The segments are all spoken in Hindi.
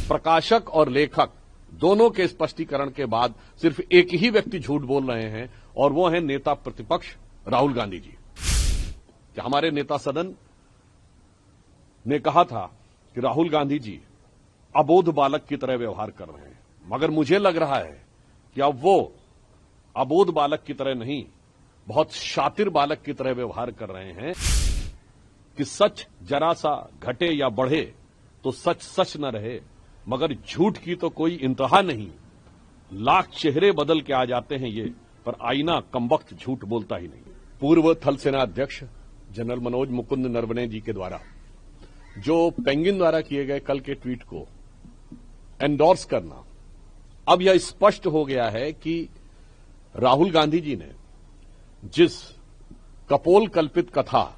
प्रकाशक और लेखक दोनों के स्पष्टीकरण के बाद सिर्फ एक ही व्यक्ति झूठ बोल रहे हैं और वो है नेता प्रतिपक्ष राहुल गांधी जी। कि हमारे नेता सदन ने कहा था कि राहुल गांधी जी अबोध बालक की तरह व्यवहार कर रहे हैं, मगर मुझे लग रहा है कि अब वो अबोध बालक की तरह नहीं, बहुत शातिर बालक की तरह व्यवहार कर रहे हैं कि सच जरा सा घटे या बढ़े तो सच सच न रहे, मगर झूठ की तो कोई इंतहा नहीं। लाख चेहरे बदल के आ जाते हैं ये, पर आईना कमबख्त झूठ बोलता ही नहीं। पूर्व थल सेना अध्यक्ष जनरल मनोज मुकुंद नरवणे जी के द्वारा जो पेंगुइन द्वारा किए गए कल के ट्वीट को एंडोर्स करना, अब यह स्पष्ट हो गया है कि राहुल गांधी जी ने जिस कपोल कल्पित कथा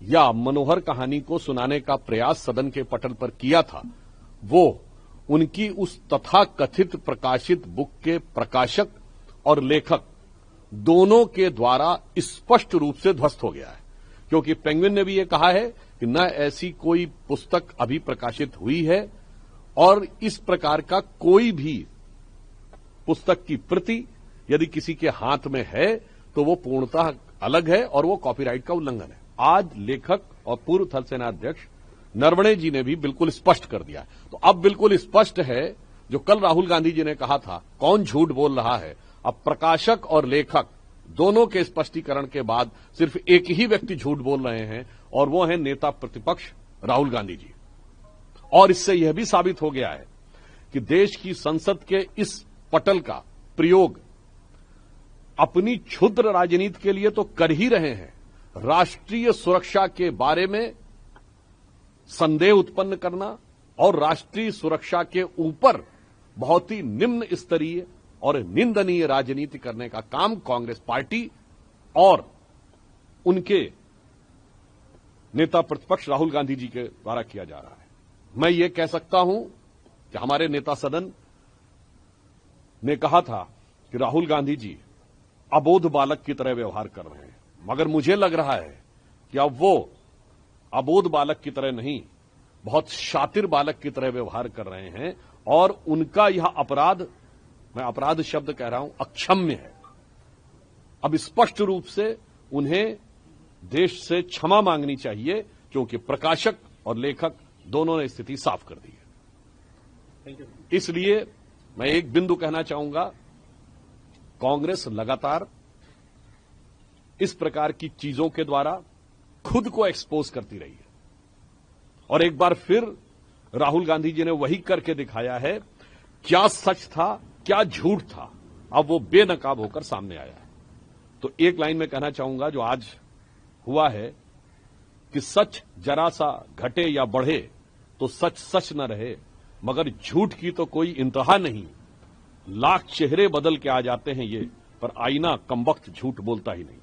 या मनोहर कहानी को सुनाने का प्रयास सदन के पटल पर किया था, वो उनकी उस तथाकथित प्रकाशित बुक के प्रकाशक और लेखक दोनों के द्वारा स्पष्ट रूप से ध्वस्त हो गया है। क्योंकि पेंगुइन ने भी ये कहा है कि न ऐसी कोई पुस्तक अभी प्रकाशित हुई है और इस प्रकार का कोई भी पुस्तक की प्रति यदि किसी के हाथ में है तो वो पूर्णतः अलग है और वो कॉपीराइट का उल्लंघन है। आज लेखक और पूर्व थल सेना अध्यक्ष नरवणे जी ने भी बिल्कुल स्पष्ट कर दिया। तो अब बिल्कुल स्पष्ट है जो कल राहुल गांधी जी ने कहा था कौन झूठ बोल रहा है। अब प्रकाशक और लेखक दोनों के स्पष्टीकरण के बाद सिर्फ एक ही व्यक्ति झूठ बोल रहे हैं और वो है नेता प्रतिपक्ष राहुल गांधी जी। और इससे यह भी साबित हो गया है कि देश की संसद के इस पटल का प्रयोग अपनी क्षुद्र राजनीति के लिए तो कर ही रहे हैं, राष्ट्रीय सुरक्षा के बारे में संदेह उत्पन्न करना और राष्ट्रीय सुरक्षा के ऊपर बहुत ही निम्न स्तरीय और निंदनीय राजनीति करने का काम कांग्रेस पार्टी और उनके नेता प्रतिपक्ष राहुल गांधी जी के द्वारा किया जा रहा है। मैं ये कह सकता हूं कि हमारे नेता सदन ने कहा था कि राहुल गांधी जी अबोध बालक की तरह व्यवहार कर रहे हैं, मगर मुझे लग रहा है कि अब वो अबोध बालक की तरह नहीं, बहुत शातिर बालक की तरह व्यवहार कर रहे हैं और उनका यह अपराध, मैं अपराध शब्द कह रहा हूं, अक्षम्य है। अब स्पष्ट रूप से उन्हें देश से क्षमा मांगनी चाहिए क्योंकि प्रकाशक और लेखक दोनों ने स्थिति साफ कर दी है। इसलिए मैं एक बिंदु कहना चाहूंगा, कांग्रेस लगातार इस प्रकार की चीजों के द्वारा खुद को एक्सपोज करती रही है और एक बार फिर राहुल गांधी जी ने वही करके दिखाया है। क्या सच था, क्या झूठ था, अब वो बेनकाब होकर सामने आया है। तो एक लाइन में कहना चाहूंगा जो आज हुआ है कि सच जरा सा घटे या बढ़े तो सच सच न रहे, मगर झूठ की तो कोई इंतहा नहीं। लाख चेहरे बदल के आ जाते हैं ये, पर आईना कमबख्त झूठ बोलता ही नहीं।